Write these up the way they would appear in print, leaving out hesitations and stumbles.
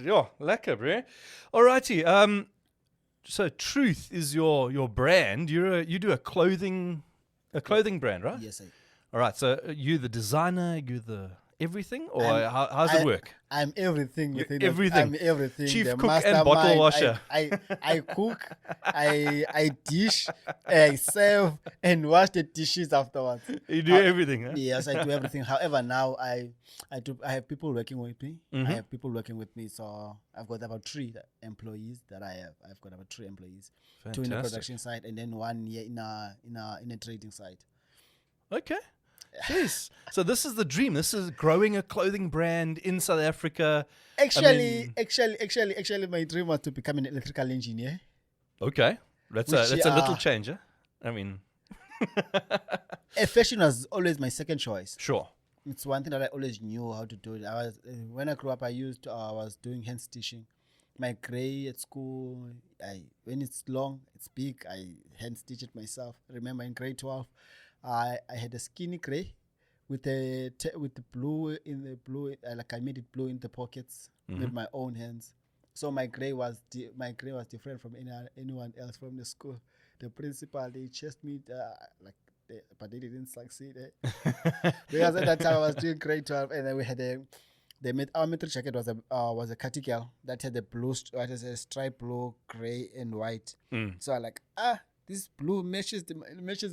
Yeah, lekker, bro. Alrighty. So Truth is your brand. You do a clothing brand, right? Yes, All right. So you the designer, you the everything, or I'm- how's it work? I'm everything You're within everything. I'm everything. Chief the cook and bottle mastermind. washer. I cook, I dish, I serve, and wash the dishes afterwards. You do everything, huh? Yes, I do everything. However, now I have people working with me. Mhm. I have people working with me. So I've got about 3 employees that I have. I've got about 3 employees, 2 in the Fantastic. production side, and then 1 here in a trading side. Okay. Jeez. So this is the dream. This is growing a clothing brand in South Africa. Actually, my dream was to become an electrical engineer. Okay. That's Which, a little change, huh? I mean, Fashion was always my second choice. sure. It's one thing that I always knew how to do. When I grew up, I was doing hand stitching. My gray at school, when it's long, it's big, I hand stitch it myself. I remember in grade 12, I had a skinny gray with the blue in the blue, like I made it blue in the pockets with my own hands. So my gray was different from anyone else from the school. The principal, they chased me but they didn't succeed. Because at that time I was doing grade 12, and then we had our metric jacket was a cardigan that had a a stripe blue, gray, and white. So I this blue matches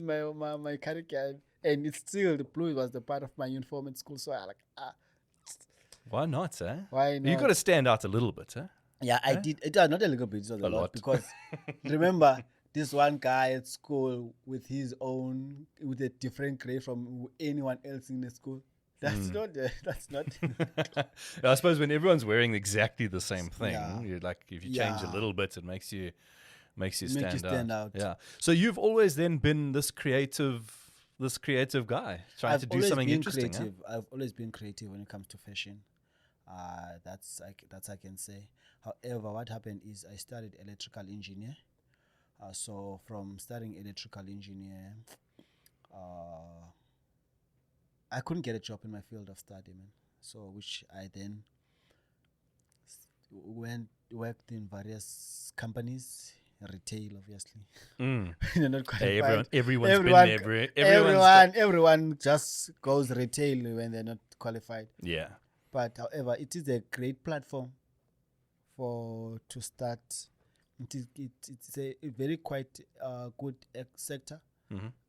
my cardigan, and it's still the blue was the part of my uniform at school. So I Why not, eh? why not? You got to stand out a little bit, huh? Yeah, I did. It was not a little bit, it was a lot. Because remember, this one guy at school with a different grade from anyone else in the school. That's not. I suppose when everyone's wearing exactly the same thing, Yeah. you're like, if you change a Yeah. little bit, it makes you stand, stand out. Yeah. So you've always then been this creative guy trying I've to do always something been interesting. Huh? creative. I've always been creative when it comes to fashion. That's I can say. However, what happened is I studied electrical engineer. So from studying electrical engineer, I couldn't get a job in my field of study, man. So which I then worked in various companies, retail, obviously. You're not Hey, qualified. everyone's been there. Everyone just goes retail when they're not qualified. Yeah. But however, it is a great platform to start. It's a very quite good sector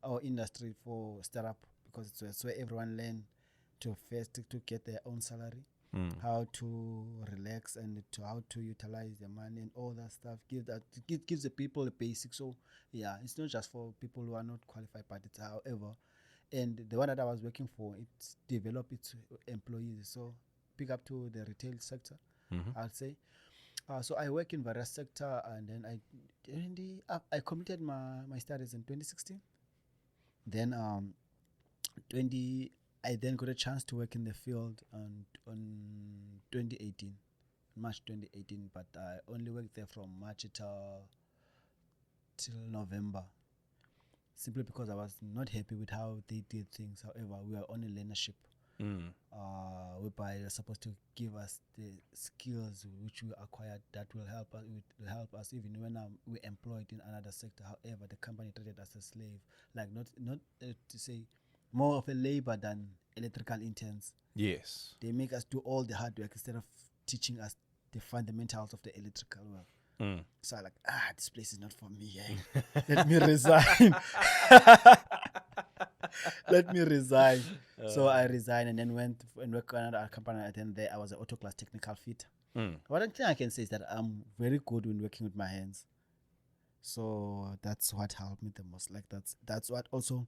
or industry for startup, because it's where everyone learn to get their own salary, how to relax, and how to utilize their money and all that stuff. It gives the people the basics. So yeah, it's not just for people who are not qualified, but it's however. And the one that I was working for, it's developed its employees. So pick up to the retail sector, I'd say. So I work in various sector, and then I completed my studies in 2016. Then I then got a chance to work in the field on 2018, March 2018. But I only worked there from March till November, simply because I was not happy with how they did things. However, we were on a learnership. Whereby they're supposed to give us the skills which we acquired that will help us even when we're employed in another sector. However, the company treated us as slave, like not to say more of a labor than electrical interns. Yes. They make us do all the hard work instead of teaching us the fundamentals of the electrical work. So I'm like, this place is not for me. Let me resign. Let me resign. So I resigned and then went and worked for another company. And then there I was an auto class technical fitter. One thing I can say is that I'm very good when working with my hands. So that's what helped me the most. Like that's what also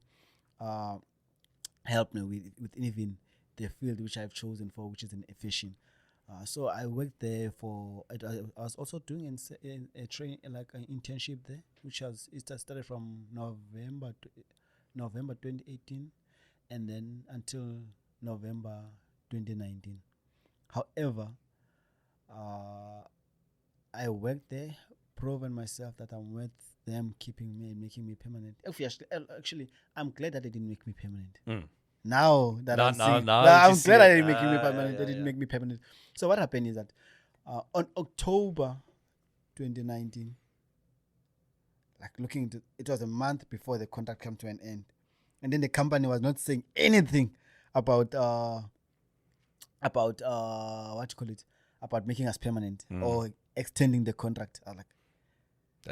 helped me with even the field which I've chosen for, which is in fishing. So I worked there I was also doing a training, like an internship there, it started from November 2018, and then until November 2019. However, I worked there, proven myself that I'm worth them keeping me and making me permanent. Actually, I'm glad that they didn't make me permanent. Now that I'm glad that they didn't make me permanent. They didn't make me permanent. So what happened is that On October 2019, like looking into it, was a month before the contract came to an end, and then the company was not saying anything about what you call it, about making us permanent or extending the contract. I was like,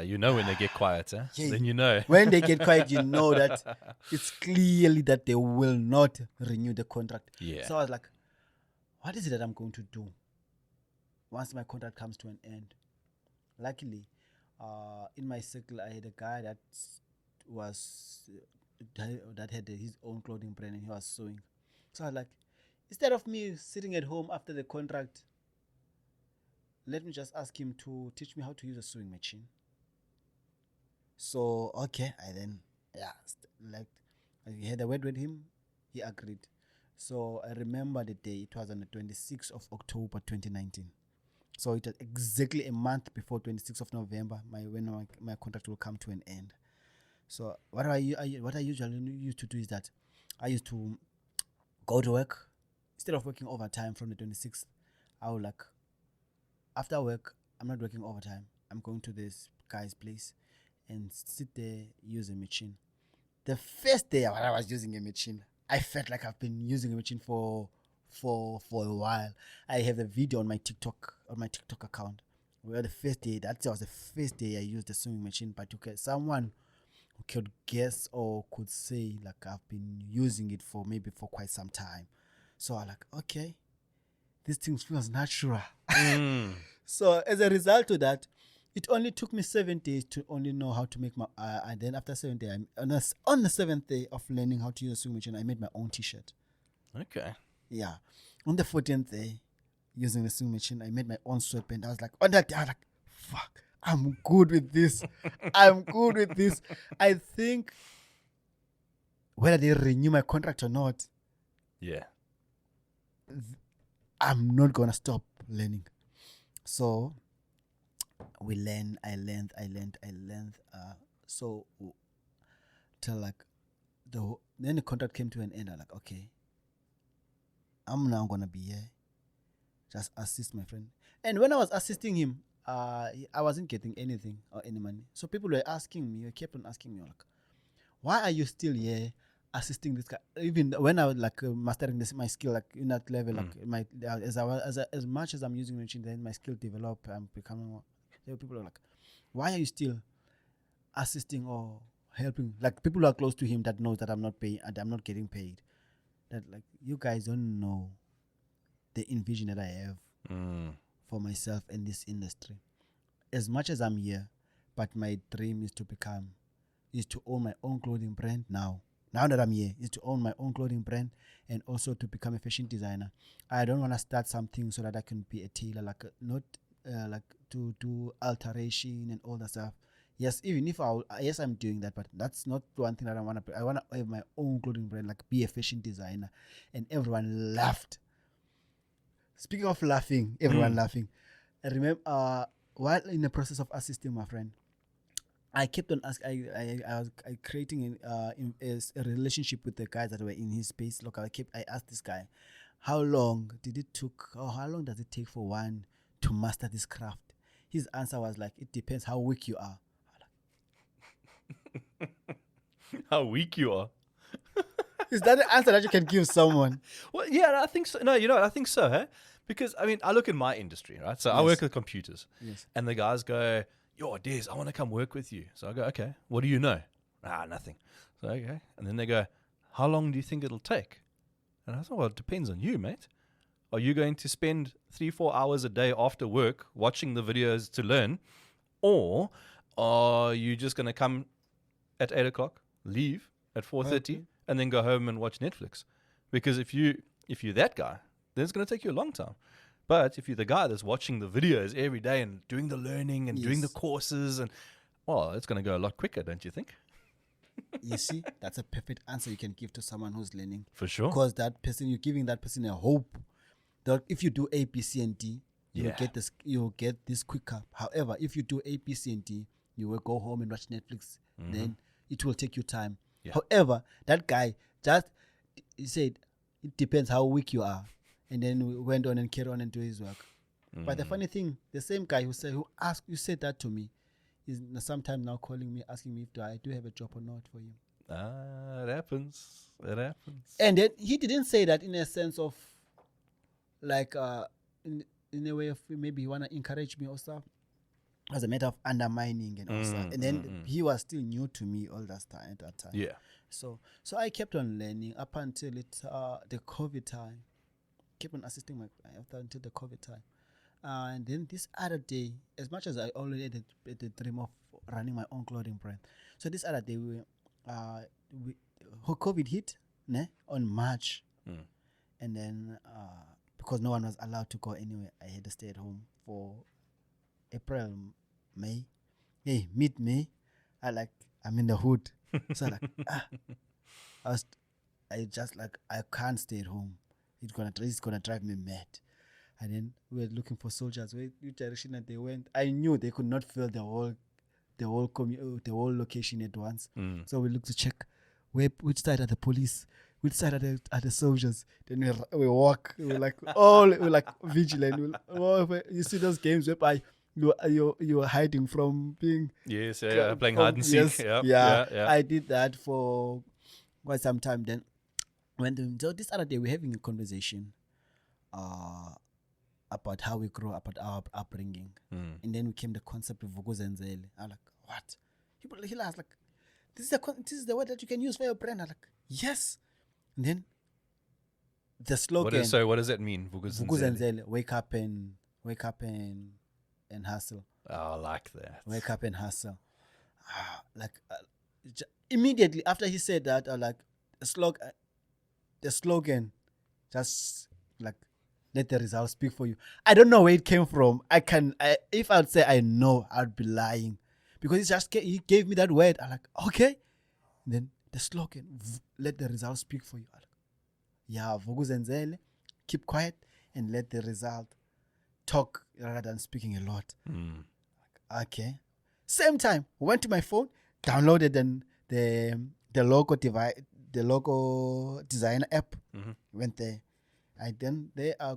You know when they get quiet, eh? yeah. Then you know. When they get quiet, you know that it's clearly that they will not renew the contract. Yeah. So I was like, what is it that I'm going to do once my contract comes to an end? Luckily, in my circle, I had a guy that had his own clothing brand and he was sewing. So I was like, instead of me sitting at home after the contract, let me just ask him to teach me how to use a sewing machine. So okay, I had a word with him. He agreed. So I remember the day. It was on the 26th of October 2019. So it was exactly a month before 26th of November. When my contract will come to an end. So what I usually used to do is that I used to go to work instead of working overtime from the 26th. I would after work, I'm not working overtime. I'm going to this guy's place and sit there, use a machine. The first day when I was using a machine, I felt like I've been using a machine for a while. I have a video on my TikTok account where that was the first day I used the sewing machine. But someone who could guess or could say like I've been using it for quite some time. So I'm like, okay, this thing feels natural. So as a result of that, it only took me 7 days to only know how to make my. And then after 7 days, on the 7th day of learning how to use a sewing machine, I made my own T-shirt. Okay. Yeah. On the 14th day, using the sewing machine, I made my own sweatband. I was like, on that day, I was like, fuck, I'm good with this. I'm good with this. I think whether they renew my contract or not, yeah, I'm not gonna stop learning. So we learn. I learned. So till like then the contract came to an end. I'm like, okay, I'm now gonna be here, just assist my friend. And when I was assisting him, I wasn't getting anything or any money. So people were asking me, kept on asking me, like, why are you still here assisting this guy? Even when I was like mastering my skill, like in that level, like as much as I'm using the machine, then my skill develop. I'm becoming more. People are like, why are you still assisting or helping? Like people who are close to him that knows that I'm not paying and I'm not getting paid. That like you guys don't know the envision that I have for myself in this industry. As much as I'm here, but my dream is to own my own clothing brand now. Now that I'm here, is to own my own clothing brand and also to become a fashion designer. I don't want to start something so that I can be a tailor, not to do alteration and all that stuff. Yes, even if I'm doing that, but that's not one thing that I want to. I want to have my own clothing brand, like be a fashion designer, and everyone laughed. Speaking of laughing, everyone laughing. I remember while in the process of assisting my friend, I kept on asking. I was creating a relationship with the guys that were in his space. Look, I asked this guy, how long does it take for one to master this craft? His answer was like, it depends how weak you are. How weak you are. Is that the answer that you can give someone? Well, yeah, I think so. No, I think so, huh? Because, I mean, I look in my industry, right? So I work with computers. Yes. And the guys go, yo, Des, I want to come work with you. So I go, okay, what do you know? Nothing. So, okay. And then they go, how long do you think it'll take? And I thought, well, it depends on you, mate. Are you going to spend 3-4 hours a day after work watching the videos to learn? Or are you just going to come at 8 o'clock, leave at 4:30, and then go home and watch Netflix? Because if you're that guy, then it's going to take you a long time. But if you're the guy that's watching the videos every day and doing the learning and doing the courses, and well, it's going to go a lot quicker, don't you think? You see, that's a perfect answer you can give to someone who's learning. For sure. Because that person, you're giving that person a hope that if you do A, B, C, and D, you'll get this quicker. However, if you do A, B, C, and D, you will go home and watch Netflix. Then it will take you time. Yeah. However, that guy he said, it depends how weak you are. And then we went on and carried on and do his work. But the funny thing, the same guy who said that to me, is sometime now calling me, asking me if I do have a job or not for him. It happens. It happens. And then he didn't say that in a sense of like in a way of maybe he wanna encourage me or stuff. As a matter of undermining and all stuff. And then he was still new to me all that time at that time. Yeah. So I kept on learning up until the COVID time. Kept on assisting my client until the COVID time. And then this other day, as much as I already had the dream of running my own clothing brand, so this other day COVID hit on March, and then because no one was allowed to go anywhere, I had to stay at home for April, May, mid-May. I'm in the hood, so I can't stay at home. It's gonna drive me mad. And then we were looking for soldiers. Which direction that they went? I knew they could not fill the whole location at once. So we looked to check which side are the police, which side are the soldiers. Then we walk. We're like vigilant. You see those games whereby you're hiding from being playing hide and seek. Yes, yeah. I did that for quite some time. Then so this other day we're having a conversation about how we grew up, about our upbringing. And then we came the concept of vukuzenzele. I'm like, what? He was like, this is the word that you can use for your brand. I'm like, yes. And then the slogan. What does that mean? Vukuzenzele. Wake up and hustle. Oh, I like that. Wake up and hustle. Immediately after he said that, I like the slogan, just like, let the results speak for you. I don't know where it came from. If I'd say I know, I'd be lying, because he gave me that word. I'm like, okay. And then the slogan, let the results speak for you. I'm like, yeah, vukuzenzele, keep quiet and let the result talk rather than speaking a lot. Like, okay. Same time, went to my phone, downloaded the logo designer app. Went there. I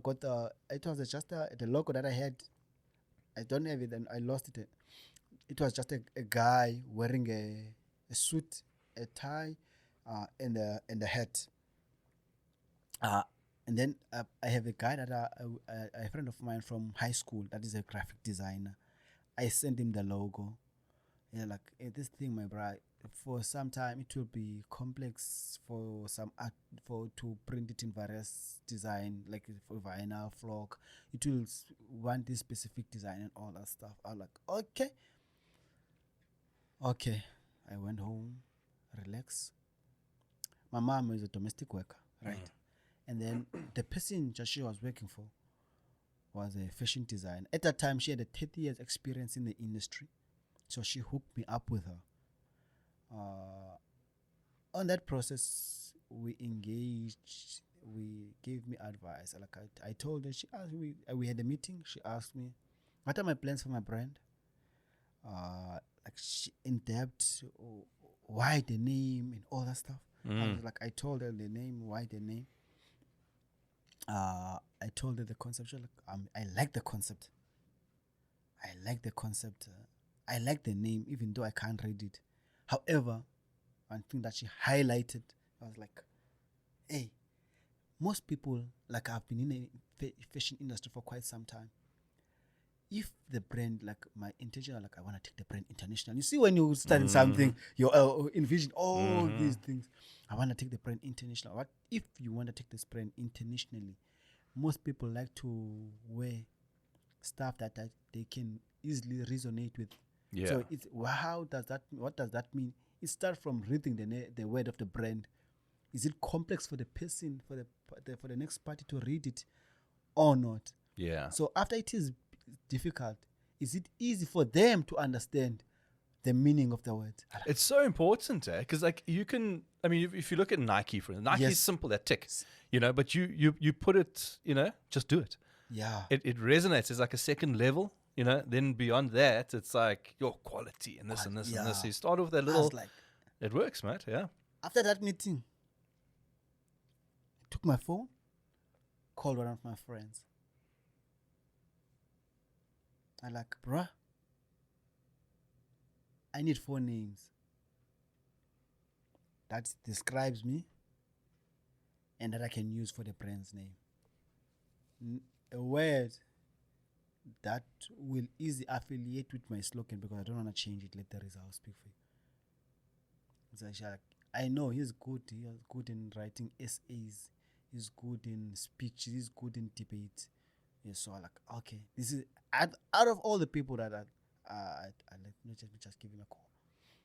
got it was just the logo that I had. I don't have it, and I lost it. It was just a guy wearing a suit, a tie, and a hat. And then I have a guy that a friend of mine from high school that is a graphic designer. I sent him the logo. Like, this thing, my bride, for some time it will be complex for some art to print it in various design, like for vinyl, flock. It will want this specific design and all that stuff. I was like, okay. I went home, relax. My mom is a domestic worker, right? And then the person that she was working for was a fashion designer. At that time, she had a 30 years experience in the industry. So she hooked me up with her. On that process, we engaged. We gave me advice. Like I told her, she asked me. We had a meeting. She asked me, "What are my plans for my brand?" In depth, why the name and all that stuff. I told her the name, why the name. I told her the concept. She was like, I like the concept. I like the name, even though I can't read it. However, one thing that she highlighted, I was like, hey, most people, like, I've been in the fashion industry for quite some time. If the brand, like, my intention, like, I want to take the brand international. You see, when you start something, you envision all these things. I want to take the brand international. What if you want to take this brand internationally? Most people like to wear stuff that they can easily resonate with. Yeah. So what does that mean? It starts from reading the word of the brand. Is it complex for the person, for the next party to read it or not? Yeah. So after it is difficult, is it easy for them to understand the meaning of the word? It's so important, because like you can, I mean, if you look at Nike, for instance, Nike is simple, that tick, but you put it, just do it. Yeah. It resonates. It's like a second level, then beyond that, it's like your quality and this and this and this. So you start with that little, it works, mate. Yeah. After that meeting, I took my phone, called one of my friends. I'm like, bruh, I need 4 names that describes me and that I can use for the brand's name. A word that will easily affiliate with my slogan because I don't want to change it. Let the results speak for you. It's actually like, I know he's good. He's good in writing essays. He's good in speech. He's good in debate. Yeah, so I'm like, okay, this is out of all the people that I let me just give him a call.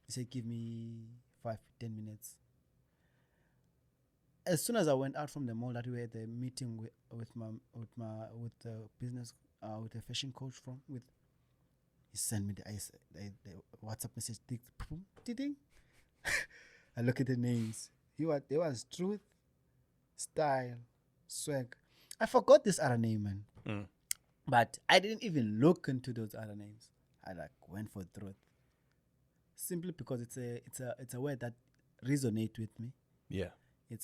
He said, give me 5-10 minutes. As soon as I went out from the mall, that we had the meeting with the business with the fashion coach he sent me the WhatsApp message. Ding. I look at the names. There was Truth, Style, Swag. I forgot this other name, man. But I didn't even look into those other names. I went for Truth, simply because it's a word that resonates with me. Yeah.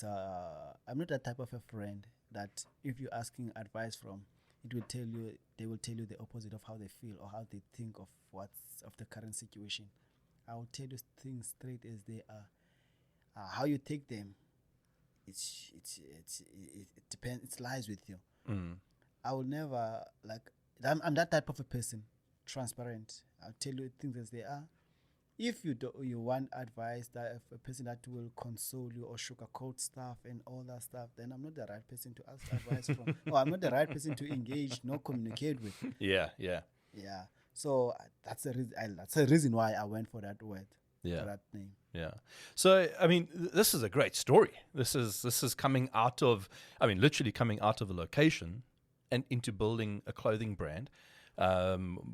I'm not that type of a friend that if you're asking advice from, they will tell you the opposite of how they feel or how they think of the current situation. I will tell you things straight as they are. How you take them, it depends. It lies with you. I will never I'm that type of a person, transparent. I'll tell you things as they are. If you want advice, that a person that will console you or sugarcoat stuff and all that stuff, then I'm not the right person to ask advice from. Or I'm not the right person to engage, nor communicate with. Yeah. So that's the reason why I went for that word. Yeah. For that name. Yeah. So, I mean, this is a great story. This is coming out of, literally coming out of a location and into building a clothing brand.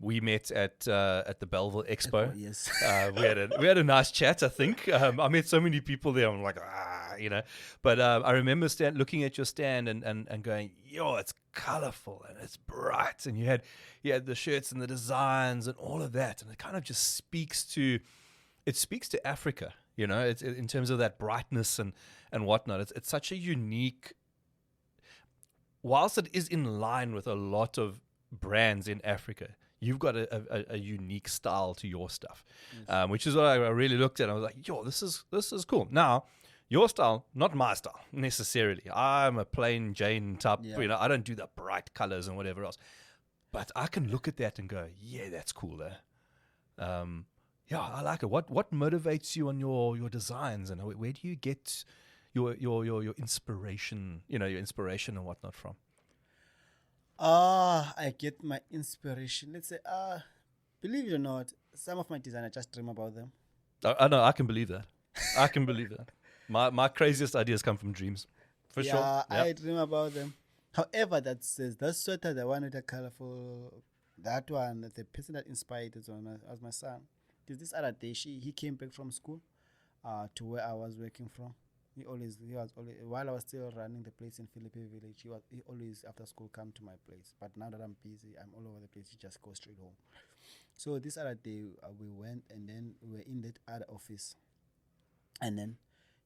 We met at the Belleville Expo. Yes. We had a nice chat, I think. I met so many people there. I'm like, But I remember looking at your stand and going, yo, it's colorful and it's bright. And you had the shirts and the designs and all of that. And it kind of just speaks to Africa, it's in terms of that brightness and whatnot. It's such a unique, whilst it is in line with a lot of brands in Africa, you've got a unique style to your stuff. Yes. Which is what I really looked at. I was like, yo, this is cool. Now, your style, not my style necessarily. I'm a plain Jane type, I don't do the bright colors and whatever else. But I can look at that and go, yeah, that's cool there. I like it. What motivates you on your designs, and where do you get your inspiration, your inspiration and whatnot from? I get my inspiration. Let's say, believe it or not, some of my design I just dream about them. I know. I can believe that. I can believe that. My craziest ideas come from dreams, for sure. Yeah, I dream about them. However, that sweater, the one with the colorful, that one, the person that inspired it was my son. This other day, he came back from school, to where I was working from. He was always, while I was still running the place in Philippe Village, he always after school come to my place. But now that I'm busy, I'm all over the place. He just goes straight home. So this other day we went, and then we were in that other office, and then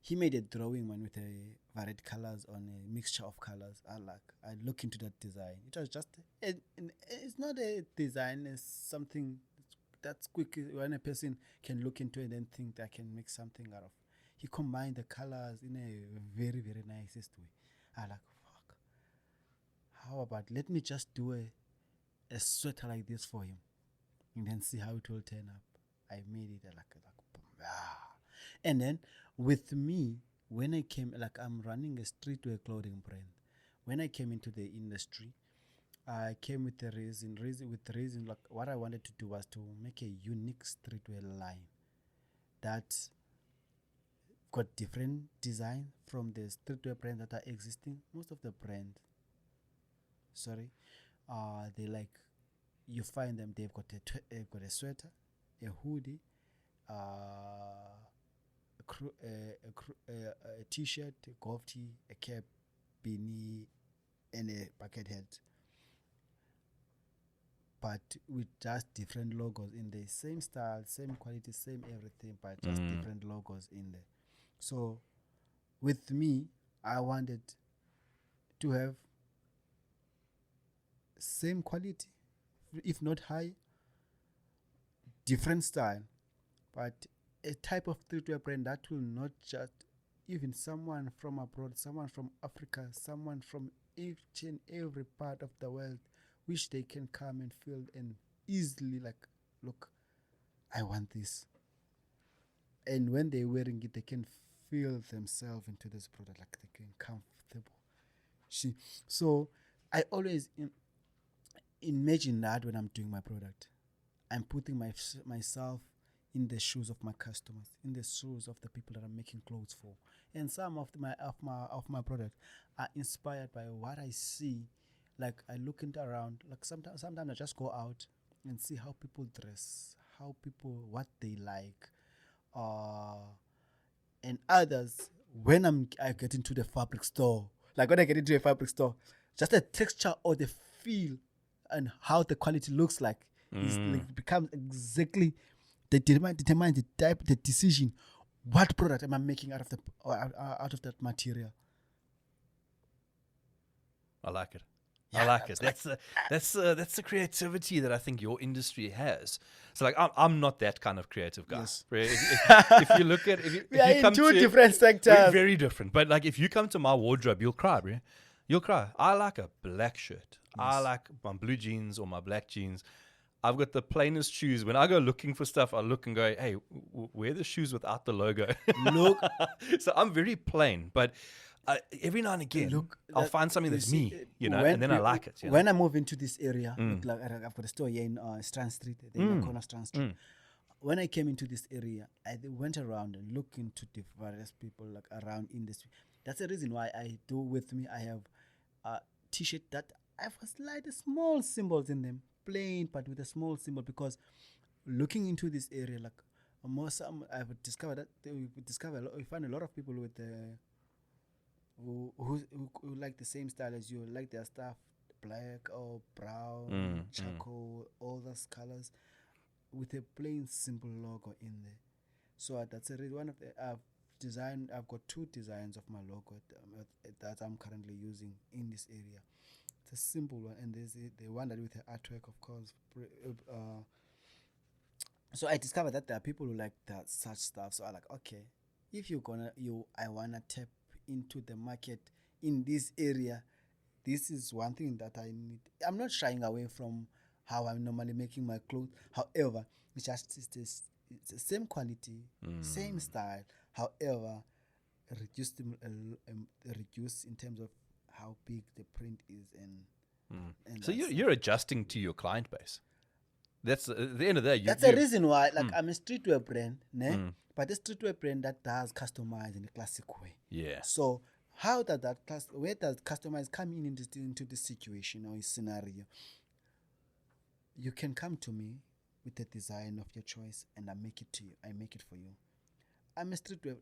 he made a drawing one with a varied colors on a mixture of colors. I look into that design. It was just it's not a design. It's something that's quick when a person can look into it and then think that I can make something out of. He combined the colors in a very, very nicest way. I fuck. How about let me just do a sweater like this for him, and then see how it will turn up. I made it and then with me, when I came, I'm running a streetwear clothing brand. When I came into the industry, I came with the reason. What I wanted to do was to make a unique streetwear line that got different design from the streetwear brands that are existing. Most of the brands, they you find them. They've got a sweater, a hoodie, a t-shirt, a golf tee, a cap, beanie, and a bucket hat. But with just different logos in the same style, same quality, same everything, but just different logos in there. So with me, I wanted to have same quality, if not high, different style, but a type of streetwear brand that will not just even someone from abroad, someone from Africa, someone from each and every part of the world, which they can come and feel and easily like, look, I want this. And when they're wearing it, they can feel themselves into this product, like they can comfortable. So I always imagine that when I'm doing my product, I'm putting myself in the shoes of my customers, in the shoes of the people that I'm making clothes for. And some of my product are inspired by what I see. Like I look into around, like sometimes I just go out and see how people dress, what they like, and others. When I get into the fabric store, like when I get into a fabric store, just the texture or the feel and how the quality looks like is like becomes exactly determine the type, the decision, what product am I making out of that material. I like it. Yeah, I like it. That's the creativity that I think your industry has. So like I'm not that kind of creative guy. Yes. If you look at We are in two different sectors. We're very different. But like if you come to my wardrobe, you'll cry, bro. You'll cry. I like a black shirt. Yes. I like my blue jeans or my black jeans. I've got the plainest shoes. When I go looking for stuff, I look and go, hey, wear the shoes without the logo. Look. So I'm very plain, but every now and again, I'll find something that's me, and then I like it. When I move into this area, like I've got a store here in Strand Street, in the corner Strand Street. When I came into this area, I went around and looked into the various people like around industry. That's the reason why I do with me. I have a T-shirt that I've got slightly small symbols in them, plain but with a small symbol, because looking into this area, like I've discovered that we find a lot of people with who like the same style as you, like their stuff black or brown, charcoal, all those colors with a plain simple logo in there. So that's one of the I've got two designs of my logo that I'm currently using in this area. It's a simple one, and there's the one that with the artwork, of course. So I discovered that there are people who like that such stuff. So I like, okay, if I wanna tap into the market in this area, this is one thing that I need. I'm not shying away from how I'm normally making my clothes. However, it's the same quality, same style. However, reduce in terms of how big the print is and so you're adjusting to your client base. That's at the end of the day. That's the reason why, like, I'm a streetwear brand, but a streetwear brand that does customize in a classic way. Yeah. So where does customize come into this situation or scenario? You can come to me with a design of your choice, and I make it to you. I make it for you. I'm a streetwear,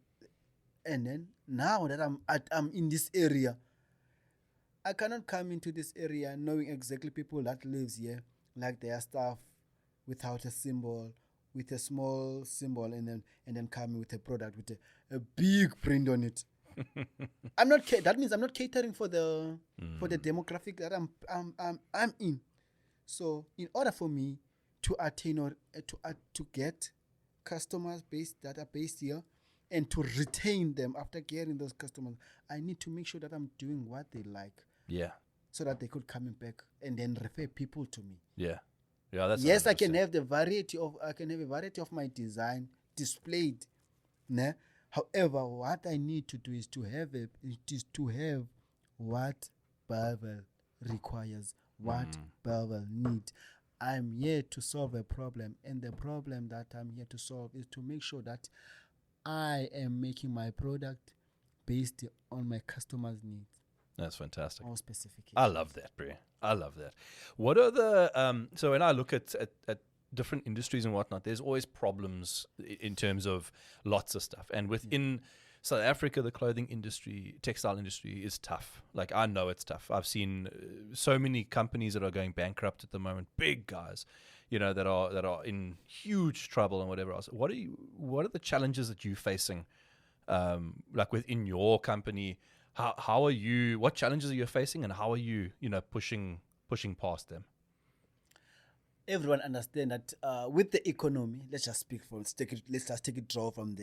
and then now that I'm in this area, I cannot come into this area knowing exactly people that lives here, like their stuff without a symbol, with a small symbol, and then come with a product with a big print on it. That means I'm not catering for the demographic that I'm in. So in order for me to attain or to get customers that are based here and to retain them after getting those customers, I need to make sure that I'm doing what they like. Yeah. So that they could come back and then refer people to me. Yeah. Yeah. That's yes. 100%. I can have a variety of my design displayed. Nah? However, what I need to do is to have what Babel requires, what Babel needs. I'm here to solve a problem, and the problem that I'm here to solve is to make sure that I am making my product based on my customers' needs. That's fantastic. All specifications. I love that, bro. I love that. What are the so when I look at different industries and whatnot, there's always problems in terms of lots of stuff. And within South Africa, the clothing industry, textile industry is tough. Like, I know it's tough. I've seen so many companies that are going bankrupt at the moment, big guys, that are in huge trouble and whatever else. What are the challenges that you're facing, like within your company? How are you? What challenges are you facing, and how are you, pushing past them? everyone understand that with the economy, let's just speak for let's just take it draw from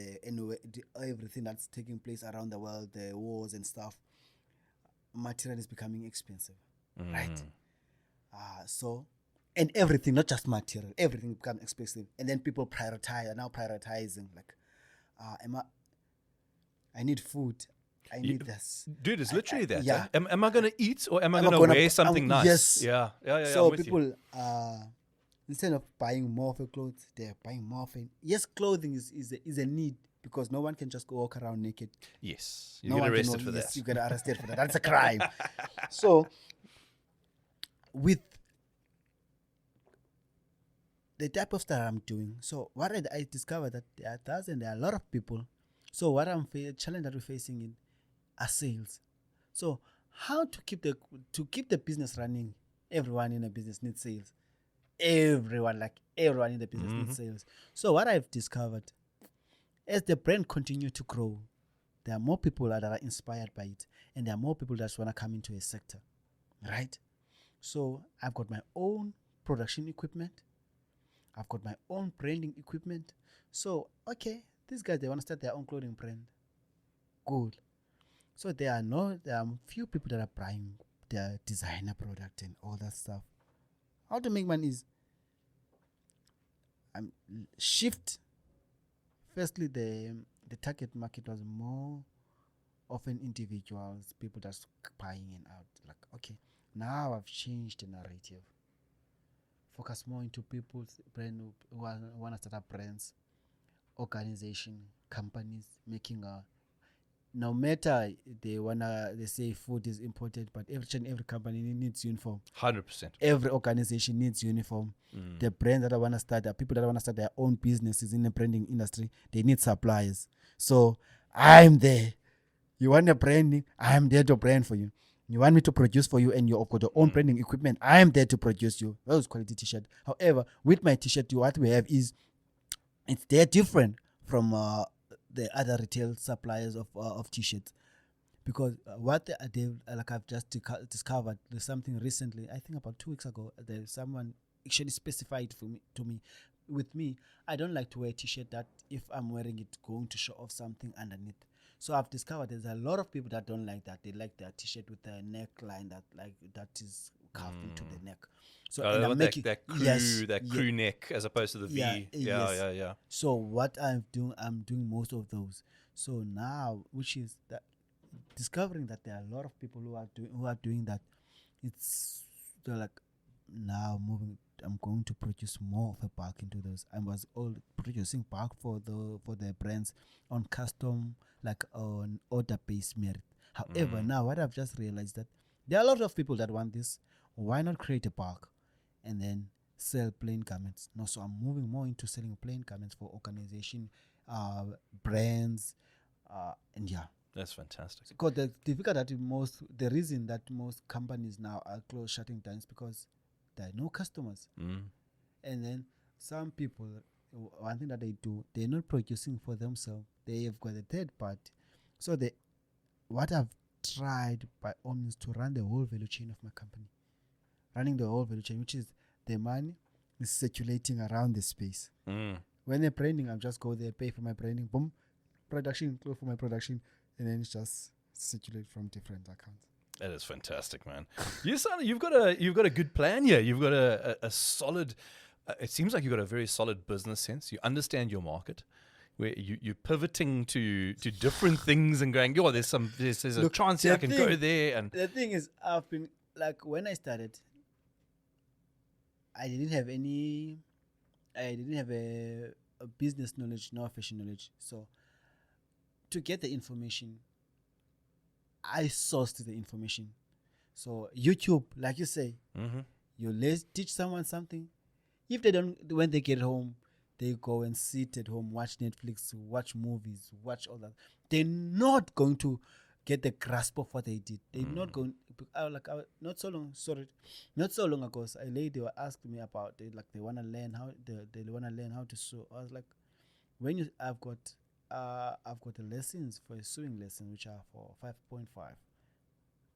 everything that's taking place around the world, the wars and stuff. Material is becoming expensive, right? So, and everything, not just material, everything becomes expensive, and then people are now prioritizing like, I need food. I need this. Dude, it's literally that. Yeah. Am I going to eat or am I Am I going to gonna wear b- something nice? yes. Yeah. So I'm with you. people, instead of buying more for clothes, they're buying more for. Yes, clothing is a need because no one can just go walk around naked. Yes. You No get one arrested can. for Yes, that. you get arrested for that. That's a crime. So, with the type of stuff I'm doing, so what I discovered that there are a lot of people. So what challenge that we're facing in are sales. So how to keep the business running? Everyone in a business needs sales. Everyone in the business needs sales. So what I've discovered, as the brand continue to grow, there are more people that are inspired by it, and there are more people that just want to come into a sector, right? So I've got my own production equipment. I've got my own branding equipment. So okay, these guys, they want to start their own clothing brand. Good. So there are few people that are buying their designer product and all that stuff. How to make money is shift. Firstly, the target market was more often individuals, people that's buying and out. Like, okay, now I've changed the narrative. Focus more into people's brand who want to start up brands, organization, companies making a. No matter they say food is important, but every company needs uniform. 100%. Every organization needs uniform. The brands that I want to start, the people that want to start their own businesses in the branding industry, they need suppliers. So I'm there. You want a branding? I'm there to brand for you. You want me to produce for you, and you've got your own branding equipment. I'm there to produce you those quality t-shirt. However, with my t-shirt, what we have is they're different from the other retail suppliers of t-shirts, because what they like I've just discovered, there's something recently, I think about 2 weeks ago, there's someone actually specified to me. With me, I don't like to wear a t-shirt that if I'm wearing it going to show off something underneath. So I've discovered there's a lot of people that don't like that. They like their t-shirt with a neckline that is carved into the neck. So and I'm making that crew crew neck as opposed to the V. Yeah. So what I'm doing most of those. So now, which is that discovering that there are a lot of people who are doing that. They're like, now moving. I'm going to produce more of a bulk into those. I was all producing bulk for the brands on custom, like on order based merit. However, now what I've just realized that there are a lot of people that want this. Why not create a bulk and then sell plain garments? No, so I'm moving more into selling plain garments for organization, brands, and yeah. That's fantastic. Because the reason that most companies now are shutting down is because there are no customers. And then some people, one thing that they do, they're not producing for themselves. They have got a third party. So what I've tried by all means to run the whole value chain of my company. Running the whole value chain, which is the money is circulating around the space. When they're branding, I'll just go there, pay for my branding, boom, production, close for my production, and then it's just circulate from different accounts. That is fantastic, man. You've got a good plan here. You've got a solid. It seems like you've got a very solid business sense. You understand your market, where you're pivoting to different things and going, there's a chance here I can go there. And the thing is, I've been like, when I started, I didn't have a business knowledge, no fashion knowledge. So to get the information, I sourced the information. So YouTube, like you say, you teach someone something. If they don't, when they get home, they go and sit at home, watch Netflix, watch movies, watch all that. They're not going to get the grasp of what they did. They're not going. Not so long ago, a lady was asking me about it. Like they want to learn how to sew. I was like, I've got the lessons for a sewing lesson, which are for 5.5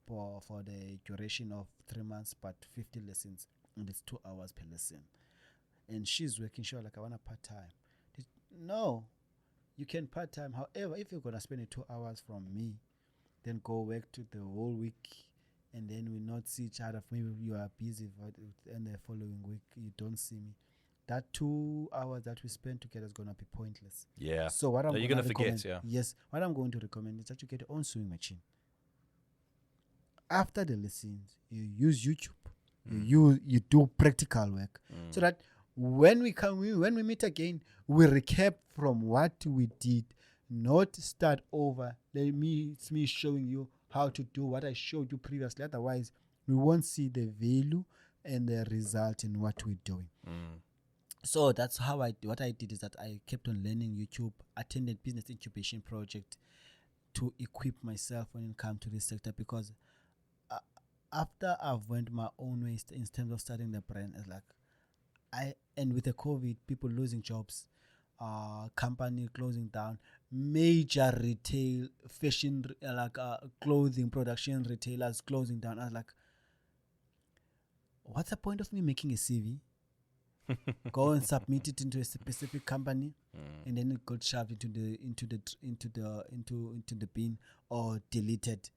for the duration of 3 months, but 50 lessons, and it's 2 hours per lesson. and she's working. She was like, I want a part-time. No, you can part-time. However, if you're going to spend 2 hours from me, then go work to the whole week, and then we not see each other. Maybe you are busy, and the following week you don't see me. That 2 hours that we spend together is going to be pointless. Yeah. So what I'm you're going to to forget, yeah. Yes, what I'm going to recommend is that you get your own sewing machine. After the lessons, you use YouTube. You do practical work, so that when we meet again, we recap from what we did, not start over. It's me showing you how to do what I showed you previously. Otherwise, we won't see the value and the result in what we're doing. So that's how what I did is that I kept on learning YouTube, attended business incubation project to equip myself when it comes to this sector, because after I've went my own way in terms of starting the brand, it's like and with the COVID, people losing jobs, company closing down, major retail, fashion, clothing production retailers closing down. I was like, what's the point of me making a CV? Go and submit it into a specific company, and then it got shoved into the bin or deleted,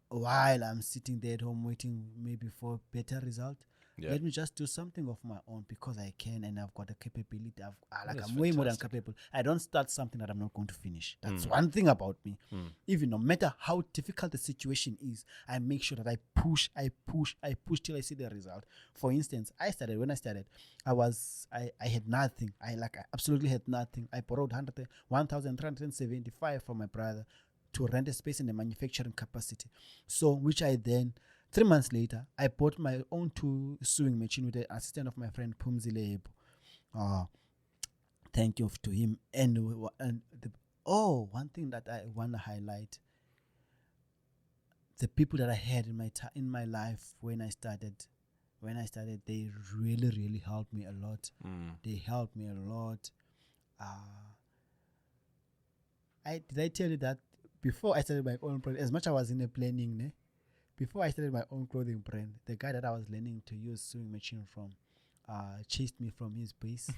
while I'm sitting there at home waiting maybe for a better result. Let me just do something of my own, because I can, and I've got the capability. I'm way more than capable. I don't start something that I'm not going to finish. That's one thing about me. Even no matter how difficult the situation is, I make sure that I push till I see the result. For instance, when I started, I had nothing. I absolutely had nothing. I borrowed 1,375 from my brother to rent a space in the manufacturing capacity. So, which I then, 3 months later, I bought my own 2 sewing machine with the assistant of my friend Pumzile Ebo. Thank you to him. One thing that I want to highlight: the people that I had in my life when I started, they really, really helped me a lot. They helped me a lot. Did I tell you that before I started my own brand, as much as I was in the planning, before I started my own clothing brand, the guy that I was learning to use sewing machine from chased me from his place.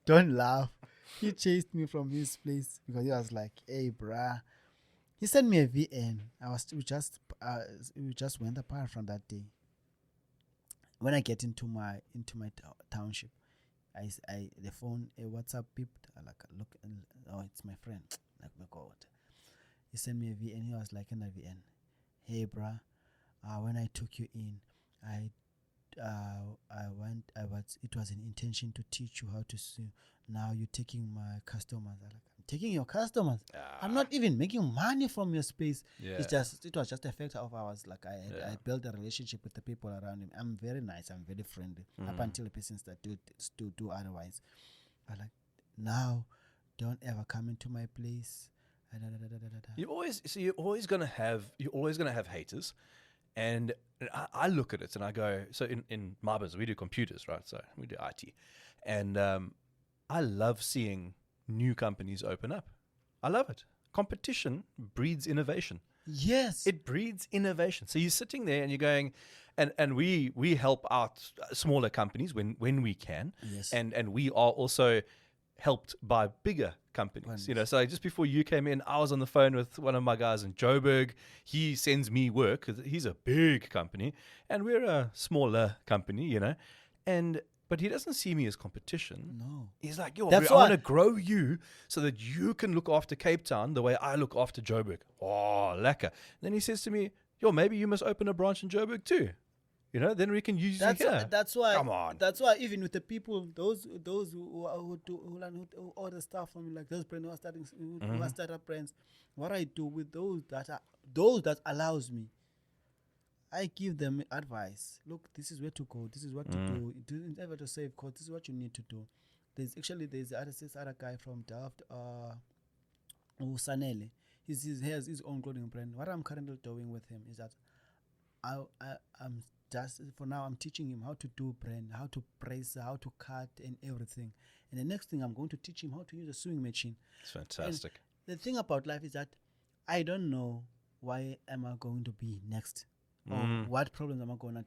Don't laugh. He chased me from his place because he was like, "Hey, bruh." He sent me a VN. We just went apart from that day. When I get into my township, the phone, a WhatsApp beeped. I look, it's my friend. Like, my God. He sent me a VN. He was like in a VN. Hey, bruh, when I took you in, it was an intention to teach you how to sew. Now you're taking my customers. I'm taking your customers. I'm not even making money from your space. It was just a factor of I built a relationship with the people around him. I'm very nice. I'm very friendly. Up until the person started to do otherwise. Now, don't ever come into my place. You're always gonna have haters, and I look at it and I go, so in my business we do computers, right? So we do IT, and I love seeing new companies open up. I love it. Competition breeds innovation. Yes, it breeds innovation. So you're sitting there and you're going, and we help out smaller companies when we can, and we are also helped by bigger companies. So just before you came in, I was on the phone with one of my guys in Joburg. He sends me work because he's a big company and we're a smaller company, but he doesn't see me as competition. No. He's like, I want to grow you so that you can look after Cape Town the way I look after Joburg. Oh, lekker. Then he says to me, maybe you must open a branch in Joburg too. Then we can use you here. That's why. Come on. That's why even with the people, those who order stuff from me, like those brands who are startup brands, what I do with those that allows me, I give them advice. Look, this is where to go. This is what to do. Never to save cost. This is what you need to do. There's this other guy from Delft, Sanele. He has his own clothing brand. What I'm currently doing with him is that I'm just, for now, I'm teaching him how to do brand, how to press, how to cut, and everything. And the next thing, I'm going to teach him how to use a sewing machine. It's fantastic. And the thing about life is that I don't know why am I going to be next, or what problems am I going to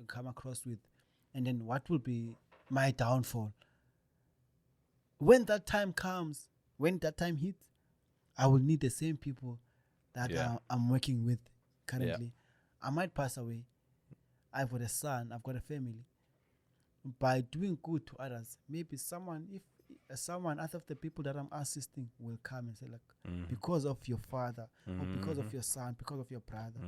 come across with, And then what will be my downfall? When that time comes, when that time hits, I will need the same people that I'm working with currently. I might pass away. I've got a son, I've got a family. By doing good to others, maybe someone out of the people that I'm assisting will come and say, like, because of your father, or because of your son, because of your brother,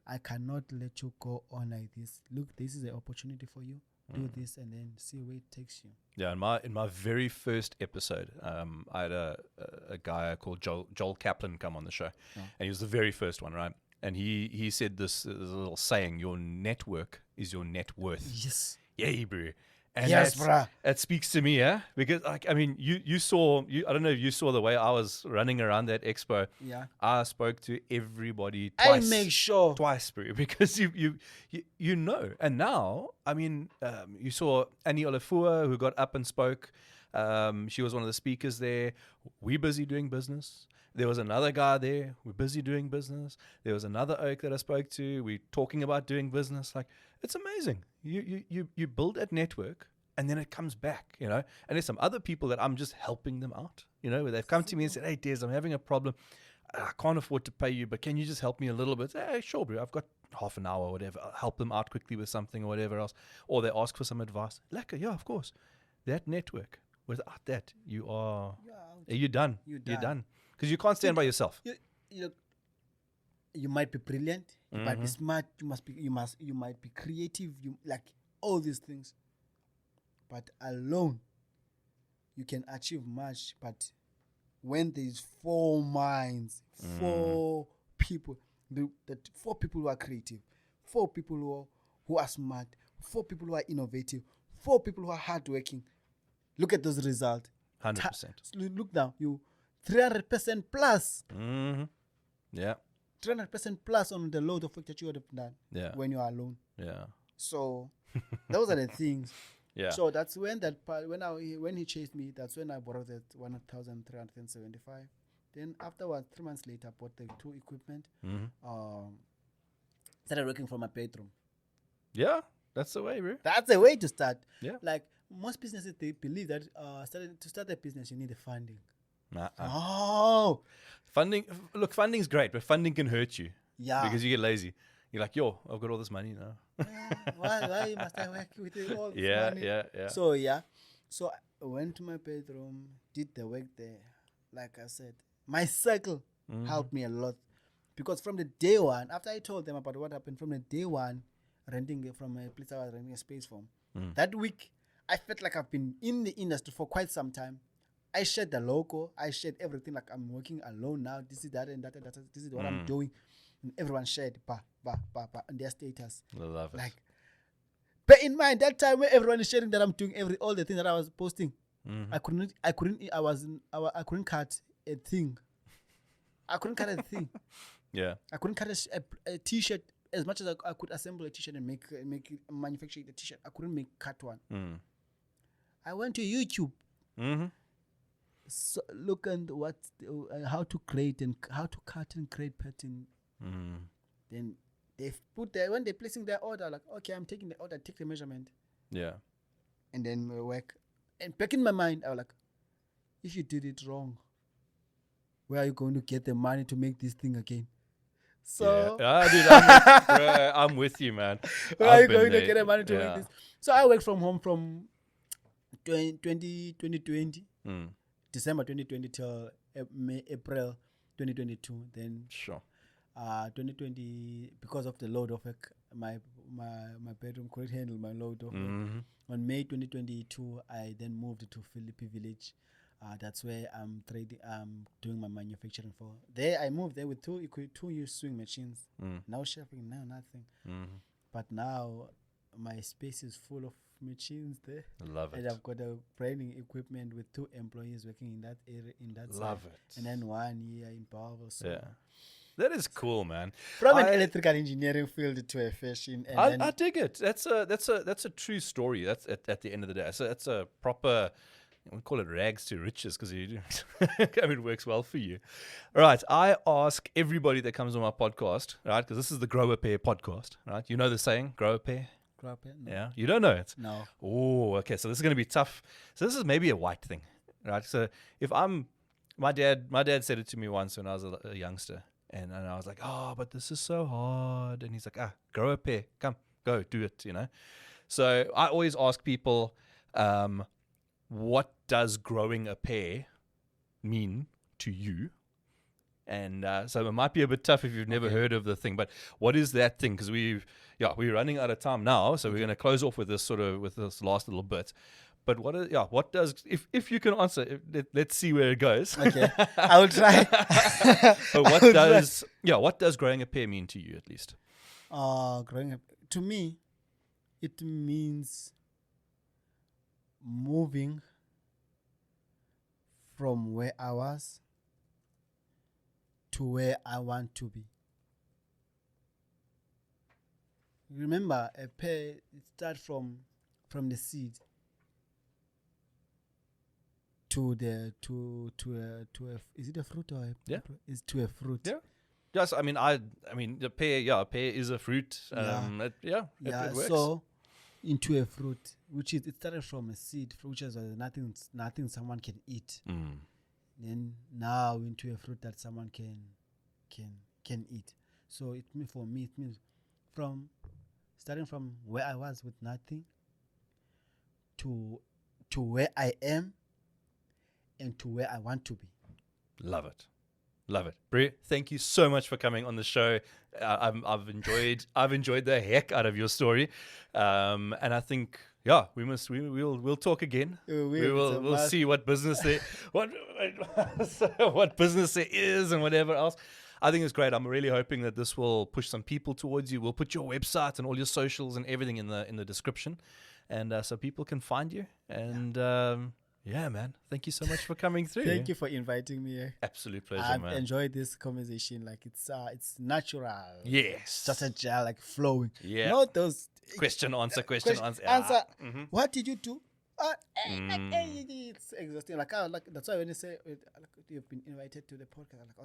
I cannot let you go on like this. Look, this is an opportunity for you. Do this and then see where it takes you. Yeah, in my very first episode, I had a guy called Joel Kaplan come on the show, and he was the very first one, right? And he said this little saying: "Your network is your net worth." Yes. Yeah, bro. And yes, bruh. It speaks to me, yeah? Because, like, I mean, you saw, I don't know if you saw the way I was running around that expo. Yeah. I spoke to everybody twice. I make sure. Twice, bro, because you know. And now, I mean, you saw Annie Olafua, who got up and spoke. She was one of the speakers there. We're busy doing business. There was another guy there. We're busy doing business. There was another oak that I spoke to. We're talking about doing business. Like, it's amazing. You build that network, and then it comes back, you know. And there's some other people that I'm just helping them out, you know, where they've come to me and said, "Hey, Des, I'm having a problem. I can't afford to pay you, but can you just help me a little bit?" Hey, sure, bro. I've got half an hour or whatever. I'll help them out quickly with something or whatever else. Or they ask for some advice. Lekker, yeah, of course. That network, without that, you're done. You're done. Because you can't stand by yourself. You might be brilliant, you might be smart, you might be creative, you like all these things. But alone you can achieve much. But when there's 4 minds, 4 people, the 4 people who are creative, 4 people who are smart, 4 people who are innovative, 4 people who are hardworking, look at those results. 100%. Look down, you 300% plus. Yeah. 300% plus on the load of work that you would have done when you are alone. Yeah. So those are the things. Yeah. So that's when when he chased me, that's when I borrowed that 1,375. Then afterwards, 3 months later, I bought the 2 equipment. Started working from my bedroom. Yeah, that's the way, bro. That's the way to start. Yeah. Like most businesses, they believe that to start a business, you need the funding. Oh, funding's great, but funding can hurt you. Yeah, because you get lazy. You're like, yo, I've got all this money now. Why must I work with all this money? Yeah. So I went to my bedroom, did the work there. Like I said, my circle helped me a lot, because from the day one, after I told them about what happened, from the day one, renting from a place I was renting a space from, that week, I felt like I've been in the industry for quite some time. I shared the logo. I shared everything. Like, I'm working alone now. This is that and that and that. This is what I'm doing. And everyone shared on their status. I love it. Like, bear in mind that time when everyone is sharing that I'm doing all the things that I was posting. I couldn't cut a thing. I couldn't cut a thing. Yeah. I couldn't cut a t-shirt as much as I could assemble a t-shirt and manufacture the t-shirt. I couldn't cut one. I went to YouTube. So look and how to create and how to cut and create pattern. Then they put when they're placing their order, like, okay, I'm taking the order, take the measurement. Yeah. And then we work. And back in my mind, I was like, if you did it wrong, where are you going to get the money to make this thing again? So dude, I'm with you, man. Where are you going to get the money to make this? So I worked from home from 2020. December 2020 till April 2022. Then 2020, because of the load of work, my bedroom couldn't handle my load of work. On May 2022, I then moved to Philippi Village. That's where I'm doing my manufacturing for. There, I moved there with 2 used swing machines. Now shipping, now nothing. But now my space is full of machines there. Love it. And I've got a branding equipment with 2 employees working in that area, in that Love side. it. And then 1 year in Bellville. So that is cool, man. From an electrical engineering field to a fashion. And I dig it. That's a true story. That's at the end of the day. So that's a proper. We call it rags to riches, because it works well for you. All right. I ask everybody that comes on my podcast, right? Because this is the Grow a Pair podcast, right? You know the saying, grow a pair, grow a pair? No. Yeah, you don't know it. No. Oh, okay. So this is going to be tough. So this is maybe a white thing, right? So if my dad said it to me once when I was a youngster, and I was like, oh, but this is so hard. And he's like, grow a pair. Come, go, do it, So I always ask people, what does growing a pair mean to you? And so it might be a bit tough if you've never heard of the thing, but what is that thing? Because we're running out of time now, so we're going to close off with this last little bit. But what does if you can answer, let's see where it goes. Okay, I will try. But what does growing a pair mean to you, at least? Growing up, to me, it means moving from where I was to where I want to be. Remember, a pear, it starts from the seed to is it a fruit or it's to a fruit? Yeah. Yes, I mean the pear, pear is a fruit. It works. So into a fruit, which is it started from a seed, which is nothing someone can eat. Then now into a fruit that someone can eat. So for me it means starting from where I was with nothing to where I am and to where I want to be. Love it. Brie, thank you so much for coming on the show. I've enjoyed the heck out of your story, and I think we'll talk again. We'll see what business there what business there is and whatever else. I think it's great. I'm really hoping that this will push some people towards you. We'll put your website and all your socials and everything in the description, and so people can find you. And yeah, man. Thank you so much for coming through. Thank you for inviting me. Absolute pleasure, I've man. enjoyed this conversation. Like it's natural. Yes. Just a gel, like flowing. Yeah. Not those question answer. Answer. Mm-hmm. What did you do? It's exhausting. Like that's why when you say you've been invited to the podcast, I'm like,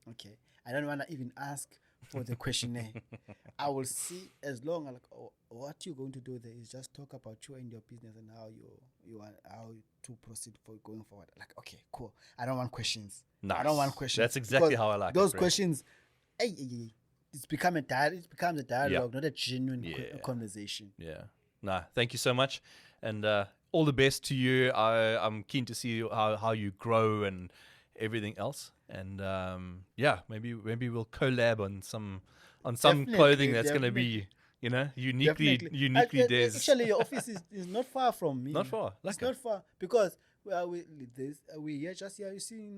okay. I don't want to even ask for the questionnaire. I will see as long as what you're going to do there is just talk about you and your business and how you want how to proceed for going forward. Like, okay, cool. I don't want questions. Nice. I don't want questions. That's exactly how I like those it. questions. It's become it becomes a dialogue, not a genuine conversation. Yeah. Nah, thank you so much, and all the best to you. I'm keen to see how you grow and everything else, and maybe we'll collab on some clothing that's going to be uniquely theirs. Actually, your office is not far from me. Not far. It's not far because we here just here. You see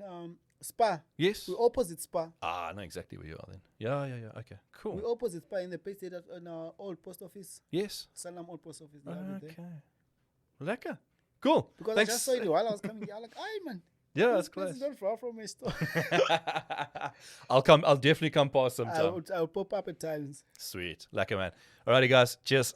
Spa. Yes. We opposite Spa. I know exactly where you are then. Yeah. Okay. Cool. We opposite Spa in the place that on our old post office. Yes. Salam old post office. Okay. Lekker. Cool. Because thanks. I just saw you while I was coming here. I'm like, "Aye, man. Yeah, that's close. It's not far from my store." I'll definitely come past sometime. I'll pop up at times. Sweet. Lekker, man. Alrighty, guys. Cheers.